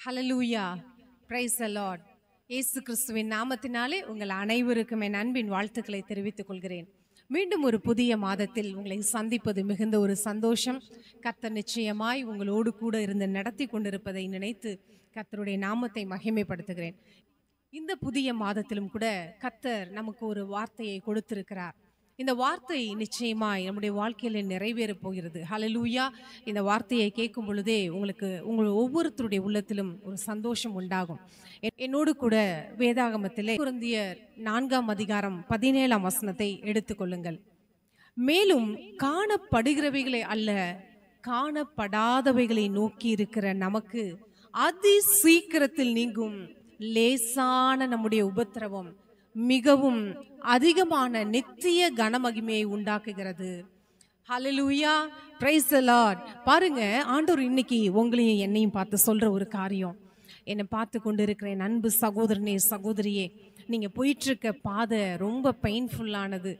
Hallelujah, price the Lord. இயேசு கிறிஸ்துவின் நாமத்தினாலே உங்கள் அனைவருக்கும் என் அன்பின் வாழ்த்துக்களை தெரிவித்துக் கொள்கிறேன். மீண்டும் ஒரு புதிய மாதத்தில் உங்களை சந்திப்பது மிகுந்த ஒரு சந்தோஷம். கர்த்தர் நிச்சயமாய் உங்களோடு கூட இருந்து நடத்தி கொண்டிருப்பதை நினைத்து கர்த்தருடைய நாமத்தை மகிமைப்படுத்துகிறேன். இந்த புதிய மாதத்திலும் கூட கர்த்தர் நமக்கு ஒரு வார்த்தையை கொடுத்திருக்கிறார். இந்த வார்த்தை நிச்சயமாய் நம்முடைய வாழ்க்கையில நிறைவேறப் போகிறது. ஹல்லேலூயா. இந்த வார்த்தையை கேட்கும் பொழுதே உங்கள் ஒவ்வொருத்தருடைய உள்ளத்திலும் ஒரு சந்தோஷம் உண்டாகும். என்னோடு கூட வேதாகமத்திலே கொரிந்தியர் 4ஆம் அதிகாரம் 17ஆம் வசனத்தை எடுத்துக்கொள்ளுங்கள். மேலும் காணப்படுகிறவைகளை அல்ல, காணப்படாதவைகளை நோக்கி இருக்கிற நமக்கு அதி சீக்கிரத்தில் நீங்கும் லேசான நம்முடைய உபத்திரவம் மிகவும் அதிகமான நித்திய கனமகிமையை உண்டாக்குகிறது. ஹல்லேலூயா, பிரைஸ் தி லார்ட். பாருங்க, ஆண்டவர் இன்னைக்கு உங்களையும் என்னையும் பார்த்து சொல்ற ஒரு காரியம். என்னை பார்த்து கொண்டு இருக்கிற என் அன்பு சகோதரனே சகோதரியே, நீங்க போயிட்டு இருக்க பாதை ரொம்ப பெயின்ஃபுல்லானது.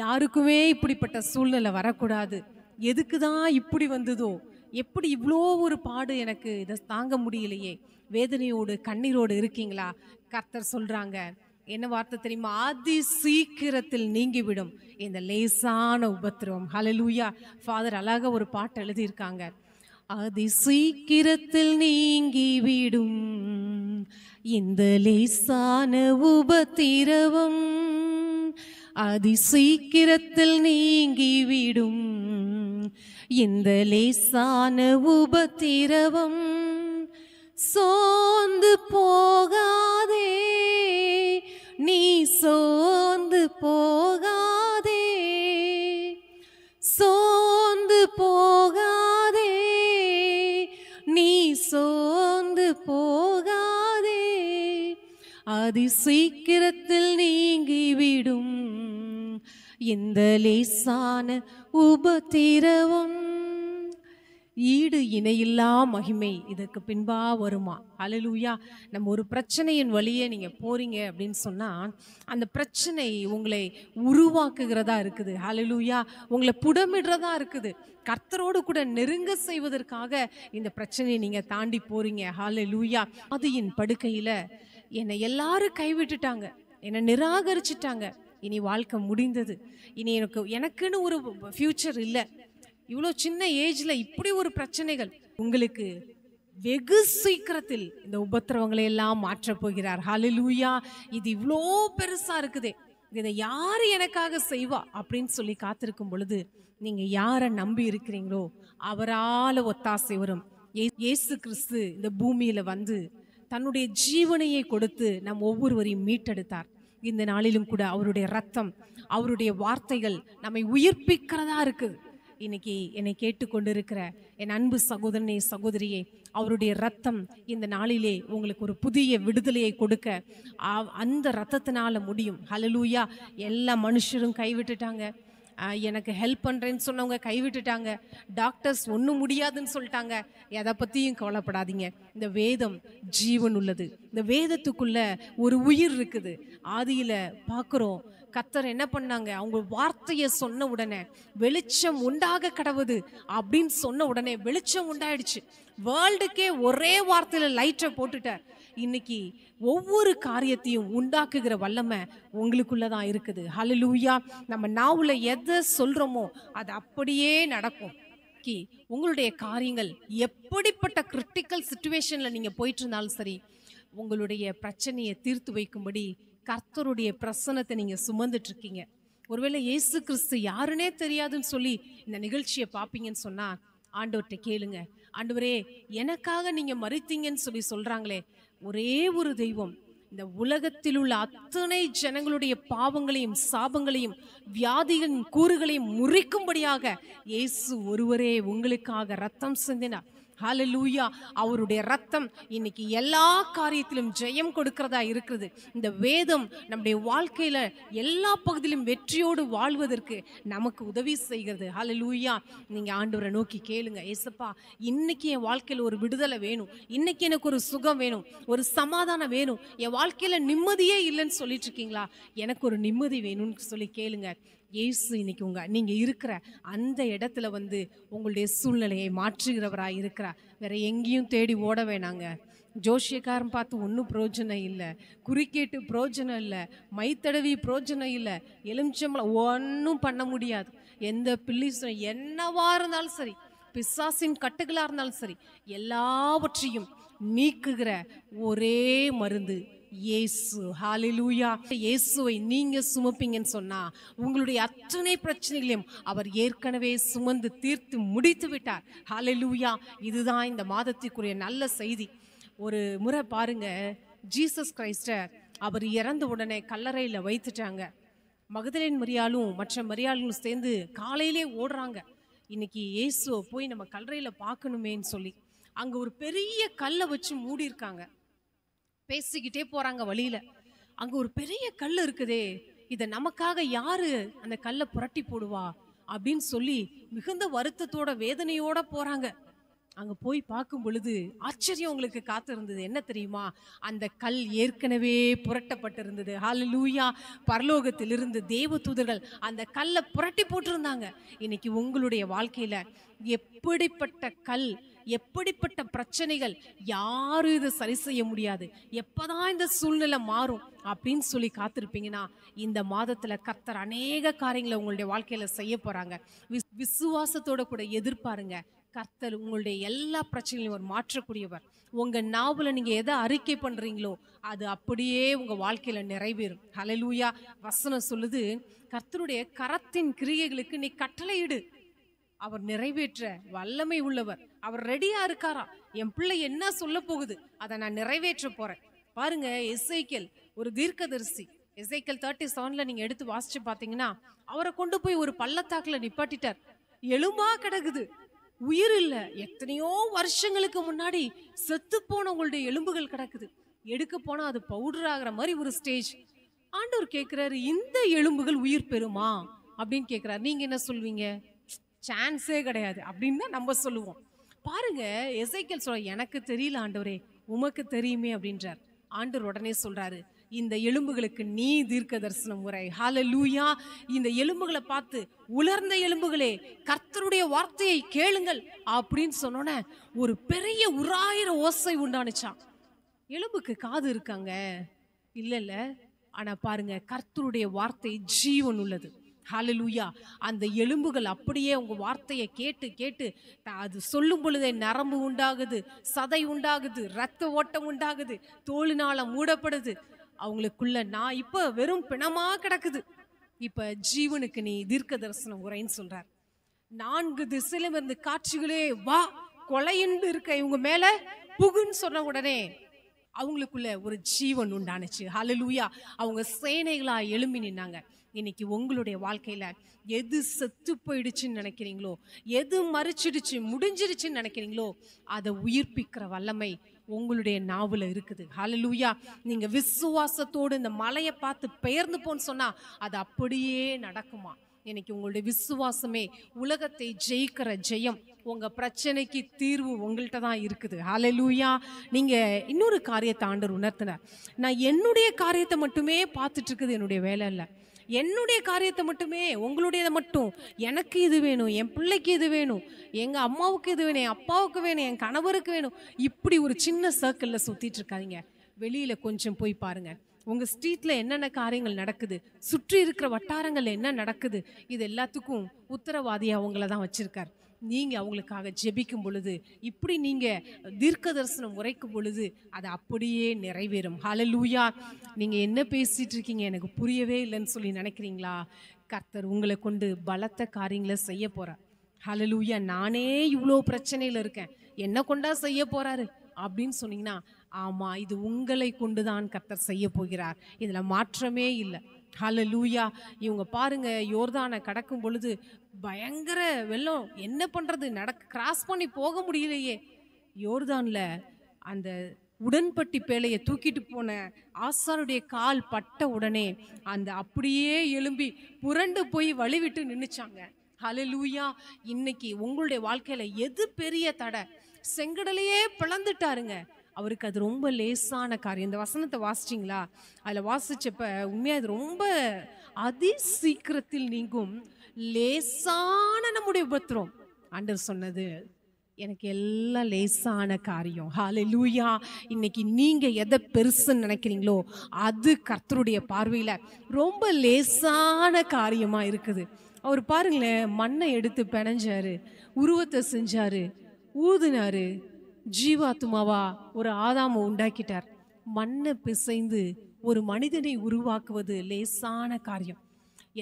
யாருக்குமே இப்படிப்பட்ட சூழ்நிலை வரக்கூடாது. எதுக்குதான் இப்படி வந்ததோ, எப்படி இவ்வளோ ஒரு பாடு, எனக்கு இதை தாங்க முடியலையே, வேதனையோடு கண்ணீரோடு இருக்கீங்களா? கர்த்தர் சொல்றாங்க, என்ன வார்த்தை தெரியுமா? அதி சீக்கிரத்தில் நீங்கிவிடும் இந்த லேசான உபத்திரவம். ஹல்லேலூயா. ஃபாதர் அழகா ஒரு பாட்டு எழுதியிருக்காங்க. அதி சீக்கிரத்தில் நீங்கிவிடும் இந்த லேசான உபத்திரவம், அதி சீக்கிரத்தில் நீங்கிவிடும் இந்த லேசான உபத்திரவம். சோர்ந்து போகாதே, நீ சோர்ந்து போகாதே, சோர்ந்து போகாதே, நீ சோர்ந்து போகாதே, அதி சீக்கிரத்தில் நீங்கிவிடும் இந்த லேசான உபத்திரவம். ஈடு இணையில்லா மகிமை இதற்கு பின்பா வருமா? ஹல்லேலூயா. நம்ம ஒரு பிரச்சனையின் வழியே நீங்க போறீங்க அப்படின்னு சொன்னா, அந்த பிரச்சனை உங்களை உருவாக்குகிறதா இருக்குது. ஹல்லேலூயா. உங்களை புடமிடுறதா இருக்குது. கர்த்தரோடு கூட நெருங்க செய்வதற்காக இந்த பிரச்சனையை நீங்க தாண்டி போறீங்க. ஹல்லேலூயா. ஆதியின் படுக்கையில என்னை எல்லாரும் கைவிட்டுட்டாங்க, என்னை நிராகரிச்சிட்டாங்க. இனி வாழ்க்கை முடிந்தது, இனி எனக்குன்னு ஒரு ஃபியூச்சர் இல்லை. இவ்வளோ சின்ன ஏஜ்ல இப்படி ஒரு பிரச்சனைகள். உங்களுக்கு வெகு சீக்கிரத்தில் இந்த உபத்திரவங்களை எல்லாம் மாற்றப் போகிறார். ஹல்லேலூயா. இது இவ்வளோ பெருசா இருக்குதே, இதை யாரு எனக்காக செய்வா அப்படின்னு சொல்லி காத்திருக்கும் பொழுது, நீங்க யாரை நம்பி இருக்கிறீங்களோ அவரால ஒத்தாசை வரும். இயேசு கிறிஸ்து இந்த பூமியில வந்து தன்னுடைய ஜீவனையை கொடுத்து நம் ஒவ்வொருவரையும் மீட்டெடுத்தார். இந்த நாளிலும் கூட அவருடைய ரத்தம், அவருடைய வார்த்தைகள் நம்மை உயிர்ப்பிக்கிறதா இருக்குது. இன்னைக்கு என்னை கேட்டுக்கொண்டிருக்கிற என் அன்பு சகோதரனே சகோதரியே, அவருடைய ரத்தம் இந்த நாளிலே உங்களுக்கு ஒரு புதிய விடுதலையை கொடுக்க அந்த ரத்தத்தினால முடியும். ஹல்லேலூயா. எல்லா மனுஷரும் கைவிட்டுட்டாங்க. எனக்கு ஹெல்ப் பண்ணுறேன்னு சொன்னவங்க கைவிட்டுட்டாங்க. டாக்டர்ஸ் ஒன்றும் முடியாதுன்னு சொல்லிட்டாங்க. எதை பற்றியும் கவலைப்படாதீங்க. இந்த வேதம் ஜீவன் உள்ளது. இந்த வேதத்துக்குள்ள ஒரு உயிர் இருக்குது. ஆதியில் பார்க்குறோம், கர்த்தர் என்ன பண்ணாங்க, அவங்க வார்த்தையை சொன்ன உடனே வெளிச்சம் உண்டாக கடவுது அப்படின்னு சொன்ன உடனே வெளிச்சம் உண்டாயிடுச்சு. வேர்ல்டுக்கே ஒரே வார்த்தையில லைட்டை போட்டுட்டார். இன்னைக்கு ஒவ்வொரு காரியத்தையும் உண்டாக்குகிற வல்லமை உங்களுக்குள்ளதான் இருக்குது. ஹல்லேலூயா. நம்ம நாவுல எதை சொல்றோமோ அது அப்படியே நடக்கும். உங்களுடைய காரியங்கள் எப்படிப்பட்ட கிரிட்டிக்கல் சிச்சுவேஷன்ல நீங்க போயிட்டு இருந்தாலும் சரி, உங்களுடைய பிரச்சனையை தீர்த்து வைக்கும்படி கர்த்தருடைய பிரசன்னத்தை நீங்க சுமந்துட்டு இருக்கீங்க. ஒருவேளை இயேசு கிறிஸ்து யாருன்னே தெரியாதுன்னு சொல்லி இந்த நிகழ்ச்சியை பார்ப்பீங்கன்னு சொன்னா, ஆண்டவர்கிட்ட கேளுங்க, ஆண்டவரே எனக்காக நீங்க மரித்தீங்கன்னு சொல்லி சொல்றாங்களே ஒரே ஒரு தெய்வம், இந்த உலகத்தில் உள்ள அத்தனை ஜனங்களுடைய பாவங்களையும் சாபங்களையும் வியாதிகளின் கூறுகளையும் முறிக்கும்படியாக இயேசு ஒருவரே உங்களுக்காக ரத்தம் சிந்தினார். ஹல்லேலூயா. அவருடைய ரத்தம் இன்னைக்கு எல்லா காரியத்திலும் ஜெயம் கொடுக்கிறதா இருக்குது. இந்த வேதம் நம்முடைய வாழ்க்கையில எல்லா பகுதியிலும் வெற்றியோடு வாழ்வதற்கு நமக்கு உதவி செய்கிறது. ஹல்லேலூயா. நீங்க ஆண்டவரை நோக்கி கேளுங்க, ஏசப்பா இன்னைக்கு என் வாழ்க்கையில ஒரு விடுதலை வேணும், இன்னைக்கு எனக்கு ஒரு சுகம் வேணும், ஒரு சமாதானம் வேணும், என் வாழ்க்கையில நிம்மதியே இல்லைன்னு சொல்லிட்டு இருக்கீங்களா, எனக்கு ஒரு நிம்மதி வேணும்னு சொல்லி கேளுங்க. இயேசு இன்னைக்கு நீங்க இருக்கிற அந்த இடத்துல வந்து உங்களுடைய சூழ்நிலையை மாற்றுகிறவராய் இருக்கிறார். வேற எங்கேயும் தேடி ஓட வேணாங்க. ஜோஷியக்காரன் பார்த்து ஒன்றும் பிரயோஜனம் இல்லை, குறுக்கேட்டு பிரயோஜனம் இல்லை, மைத்தடவி பிரயோஜனம் இல்லை, எலுமிச்சம்பழம் ஒன்றும் பண்ண முடியாது. எந்த பில்லிசும் என்னவா இருந்தாலும் சரி, பிசாசின் கட்டுகளாக இருந்தாலும் சரி, எல்லாவற்றையும் நீக்குகிற ஒரே மருந்து இயேசு. ஹalleluya. இயேசுவை நீங்க சுமப்பீங்கன்னு சொன்னா உங்களுடைய அத்தனை பிரச்சனைகளையும் அவர் ஏற்கனவே சுமந்து தீர்த்து முடித்து விட்டார். ஹalleluya. இதுதான் இந்த மாதத்திற்குரிய நல்ல செய்தி. ஒரு முறை பாருங்க, ஜீசஸ் கிரைஸ்ட அவர் இறந்த உடனே கல்லறையில் வைத்துட்டாங்க. மகதலேன் மரியாளும் மற்ற மரியாளும் சேர்ந்து காலையிலே ஓடுறாங்க, இன்னைக்கு இயேசுவை போய் நம்ம கல்லறையில் பார்க்கணுமேன்னு சொல்லி. அங்கே ஒரு பெரிய கல்லை வச்சு மூடி இருக்காங்க. பேசிக்கிட்டே போறாங்க வழியில. அங்க ஒரு பெரிய கல் இருக்குதே, இதை நமக்காக யாரு அந்த கல்லை புரட்டி போடுவா அப்படின்னு சொல்லி மிகுந்த வருத்தத்தோட வேதனையோட போறாங்க. அங்க போய் பார்க்கும் பொழுது ஆச்சரியம் உங்களுக்கு காத்து இருந்தது. என்ன தெரியுமா? அந்த கல் ஏற்கனவே புரட்டப்பட்டிருந்தது. ஹalleluya. பரலோகத்திலிருந்து தேவதூதர்கள் அந்த கல்லை புரட்டி போட்டிருந்தாங்க. இன்னைக்கு உங்களுடைய வாழ்க்கையில எப்படிப்பட்ட கல், எப்படிப்பட்ட பிரச்சனைகள், யாரும் இதை சரி செய்ய முடியாது, எப்பதான் இந்த சூழ்நிலை மாறும் அப்படின்னு சொல்லி காத்திருப்பீங்கன்னா, இந்த மாதத்துல கர்த்தர் அநேக காரியங்களை உங்களுடைய வாழ்க்கையில செய்ய போறாங்க. விசுவாசத்தோட கூட எதிர்பாருங்க. கர்த்தர் உங்களுடைய எல்லா பிரச்சனைகளையும் ஒரு மாற்றக்கூடியவர். உங்க நாவுல நீங்க எதை அறிக்கை பண்றீங்களோ அது அப்படியே உங்க வாழ்க்கையில நிறைவேறும். ஹalleluya. வசனம் சொல்லுது, கர்த்தருடைய கரத்தின் கிரியைகளுக்கு நீ கட்டளையிடு, அவர் நிறைவேற்ற வல்லமை உள்ளவர். அவர் ரெடியா இருக்காரா, என் பிள்ளை என்ன சொல்ல போகுது அதை நான் நிறைவேற்ற போறேன். பாருங்க, எசேக்கியேல் ஒரு தீர்க்கதரிசி. எசேக்கியேல் 37 நீங்க எடுத்து வாசிச்சு பாத்தீங்கன்னா, அவரை கொண்டு போய் ஒரு பள்ளத்தாக்குல நிப்பாட்டிட்டார். எலும்பா கிடக்குது, உயிர் இல்ல. எத்தனையோ வருஷங்களுக்கு முன்னாடி செத்து போனவங்களுடைய எலும்புகள் கிடக்குது. எடுக்க போனா அது பவுடர் ஆகிற மாதிரி ஒரு ஸ்டேஜ். ஆண்டவர் கேட்கிறாரு, இந்த எலும்புகள் உயிர் பெறுமா அப்படின்னு கேட்கிறாரு. நீங்க என்ன சொல்வீங்க? சான்ஸே கிடையாது அப்படின்னு தான் நம்ம சொல்லுவோம். பாருங்க, எசேக்கியேல் சொல்ற, எனக்கு தெரியல ஆண்டவரே, உமக்கு தெரியுமே அப்படின்றார். ஆண்டவர் உடனே சொல்றாரு, இந்த எலும்புகளுக்கு நீ தீர்க்க தரிசனம் உரை. ஹalleluya. இந்த எலும்புகளை பார்த்து, உலர்ந்த எலும்புகளே கர்த்தருடைய வார்த்தையை கேளுங்கள் அப்படின்னு சொன்னோன்னே ஒரு பெரிய உராயிர ஓசை உண்டானுச்சான். எலும்புக்கு காது இருக்காங்க? இல்ல. ஆனா பாருங்க, கர்த்தருடைய வார்த்தை ஜீவன் உள்ளது. ஹalleluya. அந்த எலும்புகள் அப்படியே உங்க வார்த்தையை கேட்டு கேட்டு அது சொல்லும் பொழுதே நரம்பு உண்டாகுது, சதை உண்டாகுது, ரத்த ஓட்டம் உண்டாகுது, தோலினால மூடப்படுது. அவங்களுக்குள்ள நான் இப்ப வெறும் பிணமா கிடக்குது, இப்ப ஜீவனுக்கு நீ தீர்க்க தரிசனம் உரைன்னு சொல்றார். 4 திசையிலும் இருந்து காட்சிகளே வா, கொலையின்னு இருக்க இவங்க மேல புகுன்னு சொன்ன உடனே அவங்களுக்குள்ள ஒரு ஜீவன் உண்டானுச்சு. ஹalleluya. அவங்க சேனைகளா எழும்பி நின்னாங்க. இன்னைக்கு உங்களுடைய வாழ்க்கையில எது செத்து போயிடுச்சுன்னு நினைக்கிறீங்களோ, எது மறிச்சிடுச்சு முடிஞ்சிடுச்சுன்னு நினைக்கிறீங்களோ, அதை உயிர்ப்பிக்கிற வல்லமை உங்களுடைய நாவுல இருக்குது. ஹalleluya. நீங்க விசுவாசத்தோடு இந்த மலையை பார்த்து பெயர்ந்து போன்னு சொன்னா அது அப்படியே நடக்குமா? இன்னைக்கு உங்களுடைய விசுவாசமே உலகத்தை ஜெயிக்கிற ஜெயம். உங்க பிரச்சனைக்கு தீர்வு உங்கள்கிட்ட தான் இருக்குது. ஹalleluya. நீங்க இன்னொரு காரியத்தை ஆண்டவர் உணர்த்தினார். நான் என்னுடைய காரியத்தை மட்டுமே பார்த்துட்டு இருக்குது என்னுடைய வேலை இல்லை. என்னுடைய காரியத்தை மட்டுமே, உங்களுடையதை மட்டும், எனக்கு இது வேணும், என் பிள்ளைக்கு இது வேணும், எங்க அம்மாவுக்கு இது வேணும், என் அப்பாவுக்கு வேணும், என் கணவருக்கு வேணும், இப்படி ஒரு சின்ன சர்க்கிள்ல சுத்திட்டு இருக்காதீங்க. வெளியில கொஞ்சம் போய் பாருங்க. உங்க ஸ்ட்ரீட்ல என்னென்ன காரியங்கள் நடக்குது, சுற்றி இருக்கிற வட்டாரங்கள்ல என்ன நடக்குது, இது எல்லாத்துக்கும் உத்தரவாதியா அவங்கள தான் வச்சிருக்கார். நீங்க அவங்களுக்காக ஜெபிக்கும் பொழுது, இப்படி நீங்க தீர்க்க தரிசனம் உரைக்கும் பொழுது அது அப்படியே நிறைவேறும். ஹalleluya. நீங்க என்ன பேசிட்டு இருக்கீங்க, எனக்கு புரியவே இல்லைன்னு சொல்லி நினைக்கிறீங்களா? கர்த்தர் உங்களை கொண்டு பலத்த காரியங்களை செய்ய போறார். ஹalleluya. நானே இவ்வளோ பிரச்சனையில இருக்கேன், என்ன கொண்டா செய்ய போறாரு அப்படின்னு சொன்னீங்கன்னா, ஆமா, இது உங்களை கொண்டுதான் கர்த்தர் செய்ய போகிறார். இதுல மாற்றமே இல்லை. ஹalleluya. இவங்க பாருங்க, யோர்தானை கடக்கும் பொழுது பயங்கர வெள்ளம், என்ன பண்றது, கிராஸ் பண்ணி போக முடியலையே. யோர்தான்ல அந்த உடன்பட்டி பேழையை தூக்கிட்டு போன ஆசாருடைய கால் பட்ட உடனே அந்த அப்படியே எழும்பி புரண்டு போய் வழிவிட்டு நின்னுச்சாங்க. ஹalleluya. இன்னைக்கு உங்களுடைய வாழ்க்கையில எது பெரிய தடை? செங்கடலையே பிளந்துட்டாருங்க. அவருக்கு அது ரொம்ப லேசான காரியம். இந்த வசனத்தை வாசிச்சிங்களா? அதில் வாசிச்சப்ப உண்மையாக அது ரொம்ப அதி சீக்கிரத்தில் நீங்கும் லேசான நம்முடைய உபத்திரம். ஆண்டவர் சொன்னது, எனக்கு எல்லாம் லேசான காரியம். ஹல்லேலூயா. இன்னைக்கு நீங்க எதை பெருசுன்னு நினைக்கிறீங்களோ அது கர்த்தருடைய பார்வையில ரொம்ப லேசான காரியமா இருக்குது. அவர் பாருங்களேன், மண்ணை எடுத்து பிணைஞ்சாரு, உருவத்தை செஞ்சாரு, ஊதுனாரு, ஜீவாத்மாவா ஒரு ஆதாமை உண்டாக்கிட்டார். மண்ணை பிசைந்து ஒரு மனிதனை உருவாக்குவது லேசான காரியம்.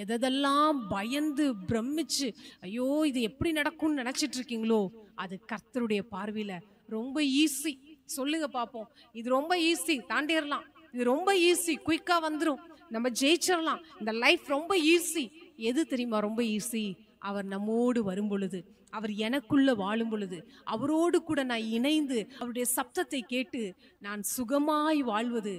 எதெல்லாம் பயந்து பிரமிச்சு ஐயோ இது எப்படி நடக்கும்னு நினைச்சிட்டு இருக்கீங்களோ அது கர்த்தருடைய பார்வையில ரொம்ப ஈஸி. சொல்லுங்க பாப்போம், இது ரொம்ப ஈஸி, தாண்டிடலாம், இது ரொம்ப ஈஸி, குயிக்கா வந்துடும், நம்ம ஜெயிச்சிடலாம், இந்த லைஃப் ரொம்ப ஈஸி. எது தெரியுமா ரொம்ப ஈஸி? அவர் நம்மோடு வரும் பொழுது, அவர் எனக்குள்ள வாழும் பொழுது, அவரோடு கூட நான் இணைந்து அவருடைய சப்தத்தை கேட்டு நான் சுகமாய் வாழ்வது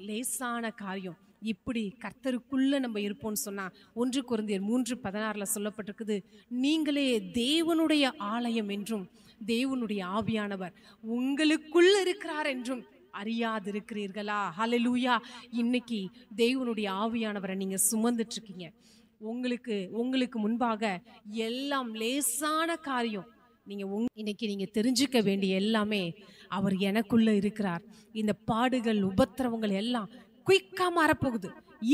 லேசான காரியம். இப்படி கர்த்தருக்குள்ள நம்ம இருப்போம்னு சொன்னா 1 கொரிந்தியர் 3:16 சொல்லப்பட்டிருக்குது, நீங்களே தேவனுடைய ஆலயம் என்றும் தேவனுடைய ஆவியானவர் உங்களுக்குள்ள இருக்கிறார் என்றும் அறியாதிருக்கிறீர்களா? ஹல்லேலூயா. இன்னைக்கு தேவனுடைய ஆவியானவரை நீங்க சுமந்துட்டு இருக்கீங்க. உங்களுக்கு முன்பாக எல்லாம் லேசான காரியம். இன்னைக்கு நீங்க தெரிஞ்சுக்க வேண்டிய எல்லாமே, அவர் எனக்குள்ள இருக்கிறார். இந்த பாடுகள் உபத்திரவங்கள் எல்லாம் குயிக்கா மாறப்போகுது.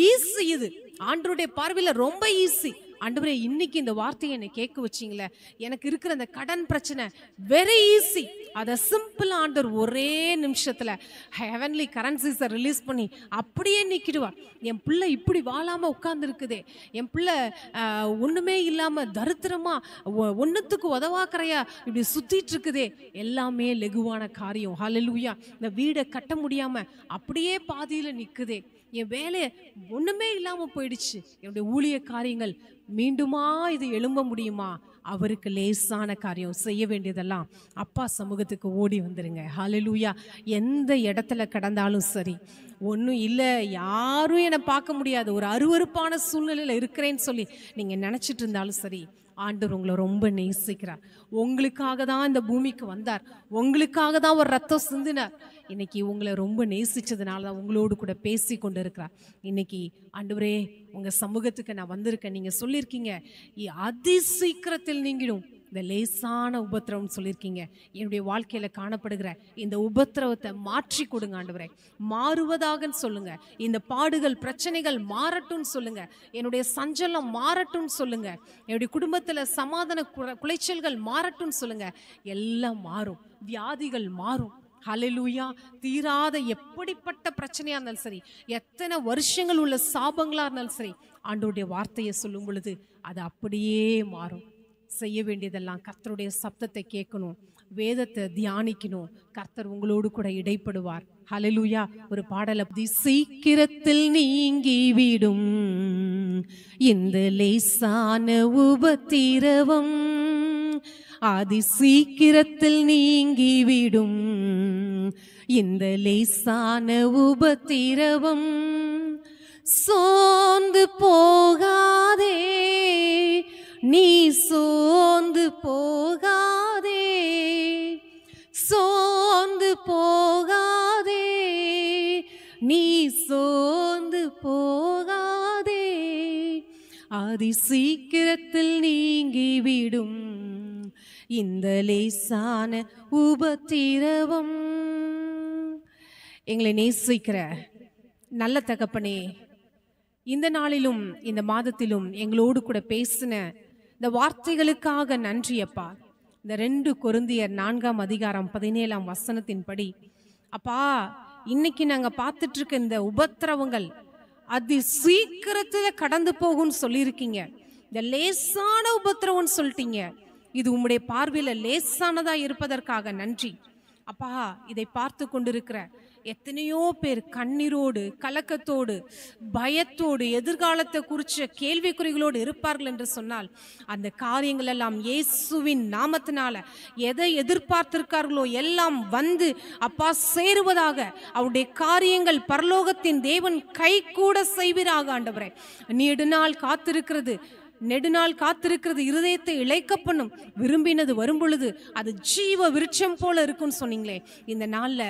ஈஸி, இது ஆண்டவருடைய பார்வையில ரொம்ப ஈஸி. ஆண்டவரே, இன்னைக்கு இந்த வார்த்தையை என்னை கேட்க வச்சிங்களே, எனக்கு இருக்கிற அந்த கடன் பிரச்சனை வெரி ஈஸி. அதை சிம்பிள் ஆண்டவர் ஒரே நிமிஷத்துல ஹெவன்லி கரன்சிஸை ரிலீஸ் பண்ணி அப்படியே நிக்கிடுவார். என் பிள்ளை இப்படி வாழாம உட்கார்ந்து இருக்குதே, என் பிள்ளை ஒண்ணுமே இல்லாம தரித்திரமா ஒன்னுத்துக்கு உதவாக்கறையா இப்படி சுத்திட்டு இருக்குதே, எல்லாமே லெகுவான காரியம். ஹல்லேலூயா. இந்த வீடை கட்ட முடியாம அப்படியே பாதியில நிக்குதே, என் வேலை ஒண்ணுமே இல்லாம போயிடுச்சு, என்னுடைய ஊழிய காரியங்கள் மீண்டுமா இது எழும்ப முடியுமா? அவருக்கு லேசான காரியம். செய்ய வேண்டியதெல்லாம் அப்பா சமூகத்துக்கு ஓடி வந்துருங்க. ஹல்லேலூயா. எந்த இடத்துல கடந்தாலும் சரி, ஒன்றும் இல்லை, யாரும் என்னை பார்க்க முடியாது, ஒரு அருவருப்பான சூழ்நிலையில் இருக்கிறேன்னு சொல்லி நீங்கள் நினச்சிட்டு இருந்தாலும் சரி, ஆண்டவர் உங்களை ரொம்ப நேசிக்கிறார். உங்களுக்காக தான் இந்த பூமிக்கு வந்தார், உங்களுக்காக தான் ஒரு ரத்தம் சிந்தினார். இன்னைக்கு உங்களை ரொம்ப நேசிச்சதுனால தான் உங்களோடு கூட பேசி கொண்டு இருக்கிறார். இன்னைக்கு ஆண்டவரே உங்க சமூகத்துக்கு நான் வந்திருக்கேன், நீங்க சொல்லியிருக்கீங்க அதி சீக்கிரத்தில் நீங்கிடும் இந்த லேசான உபத்திரவம் சொல்லியிருக்கீங்க. என்னுடைய வாழ்க்கையில காணப்படுகிற இந்த உபத்திரவத்தை மாற்றி கொடுங்க ஆண்டவரே, மாறுவதாகன்னு சொல்லுங்க. இந்த பாடுகள் பிரச்சனைகள் மாறட்டும்னு சொல்லுங்க. என்னுடைய சஞ்சலம் மாறட்டும்னு சொல்லுங்க. என்னுடைய குடும்பத்துல சமாதான குலைச்சல்கள் மாறட்டும்னு சொல்லுங்க. எல்லாம் மாறும், வியாதிகள் மாறும். ஹல்லேலூயா. தீராத எப்படிப்பட்ட பிரச்சனையா இருந்தாலும் சரி, எத்தனை வருஷங்கள் உள்ள சாபங்களா இருந்தாலும் சரி, ஆண்டவருடைய வார்த்தையை சொல்லும் பொழுது அது அப்படியே மாறும். செய்ய வேண்டியதெல்லாம் கர்த்தருடைய சப்தத்தை கேட்கணும், வேதத்தை தியானிக்கணும். கர்த்தர் உங்களோடு கூட இடைப்படுவார். ஹல்லேலூயா. ஒரு பாடல் அப்படி, சீக்கிரத்தில் நீங்கிவிடும் இந்த லேசான உபத்திரவம், அதி சீக்கிரத்தில் நீங்கிவிடும் இந்த லேசான உபத்திரவம். சோர்ந்து போகாதே, நீ சோர்ந்து போகாதே, சோர்ந்து போகாதே, நீ சோர்ந்து போகாதே, அதி சீக்கிரத்தில் நீங்கிவிடும் இந்த லேசான உபத்திரவம். எங்களை நேசிக்கிற நல்ல தகப்பனே, இந்த நாளிலும் இந்த மாதத்திலும் எங்களோடு கூட பேசின இந்த வார்த்தைகளுக்காக நன்றி அப்பா. இந்த 2 கொரிந்தியர் 4:17 படி அப்பா, இன்னைக்கு நாங்க பார்த்துட்டு இருக்க இந்த உபத்திரவங்கள் அதி சீக்கிரத்துல கடந்து போகும்னு சொல்லியிருக்கீங்க. இந்த லேசான உபத்திரவம்னு சொல்லிட்டீங்க. இது உம்முடைய பார்வையில லேசானதா இருப்பதற்காக நன்றி அப்பா. இதை பார்த்து கொண்டிருக்கிற எத்தனையோ பேர் கண்ணீரோடு, கலக்கத்தோடு, பயத்தோடு, எதிர்காலத்தை குறிச்ச கேள்விக்குறிகளோடு இருப்பார்கள் என்று சொன்னால், அந்த காரியங்கள் எல்லாம் இயேசுவின் நாமத்தினால எதை எதிர்பார்த்திருக்கார்களோ எல்லாம் வந்து அப்பா சேருவதாக, அவருடைய காரியங்கள் பரலோகத்தின் தேவன் கை கூட செய்வீராக ஆண்டவரே. நீடு நாள் காத்திருக்கிறது நெடுநாள் காத்திருக்கிறது இருதயத்தை இளைக்க பண்ணும், விரும்பினது வரும் பொழுது அது ஜீவ விருட்சம் போல இருக்கும்னு சொன்னீங்களே. இந்த நாள்ல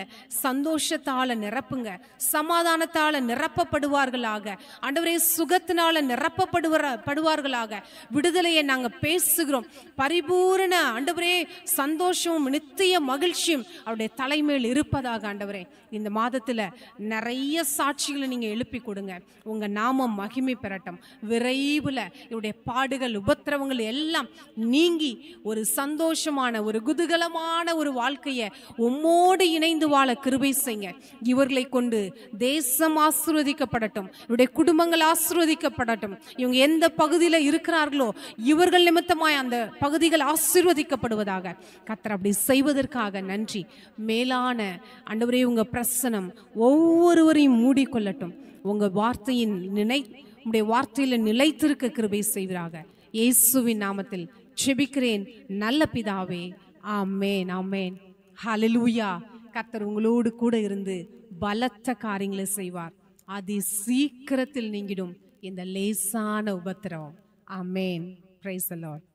சந்தோஷத்தால நிரப்புங்க, சமாதானத்தால நிரப்பப்படுவார்களாக ஆண்டவரே, சுகத்தினால நிரப்பப்படுவார்களாக. விடுதலையை நாங்க பேசுகிறோம். பரிபூரண ஆண்டவரே சந்தோஷமும் நித்திய மகிழ்ச்சியும் அவருடைய தலைமையில் இருப்பதாக. ஆண்டவரே, இந்த மாதத்துல நிறைய சாட்சிகளை நீங்க எழுப்பி கொடுங்க. உங்க நாமம் மகிமை பெறட்டும். விரைவில் இவருடைய பாடுகள் உபத்திரவங்கள் எல்லாம் நீங்கி ஒரு சந்தோஷமான ஒரு குதூகலமான ஒரு வாழ்க்கையை உம்மோடு இணைந்து வாழ கிருபை செய்யுங்க. இவர்களை கொண்டு தேசம் ஆசீர்வதிக்கப்படட்டும், இவருடைய குடும்பங்கள் ஆசீர்வதிக்கப்படட்டும். இவங்க எந்த பகுதியில் இருக்கிறார்களோ இவர்கள் நிமித்தமாய் அந்த பகுதிகள் ஆசீர்வதிக்கப்படுவதாக. கர்த்தர் அப்படி செய்வதற்காக நன்றி. மேலான ஆண்டவரே, உங்க பிரசனம் ஒவ்வொருவரையும் மூடிக்கொள்ளட்டும். உங்க வார்த்தையின் உடைய வார்த்தையில நிலைத்திருக்க கிருபை செய்வீராக. இயேசுவின் நாமத்தில் ஜெபிக்கிறேன் நல்ல பிதாவே, ஆமென், ஆமென், ஹல்லேலூயா. கர்த்தர் உங்களோடு கூட இருந்து பலத்த காரியங்களை செய்வார். அதி சீக்கிரத்தில் நீங்கிடும் இந்த லேசான உபத்திரவம். ஆமென். Praise the Lord.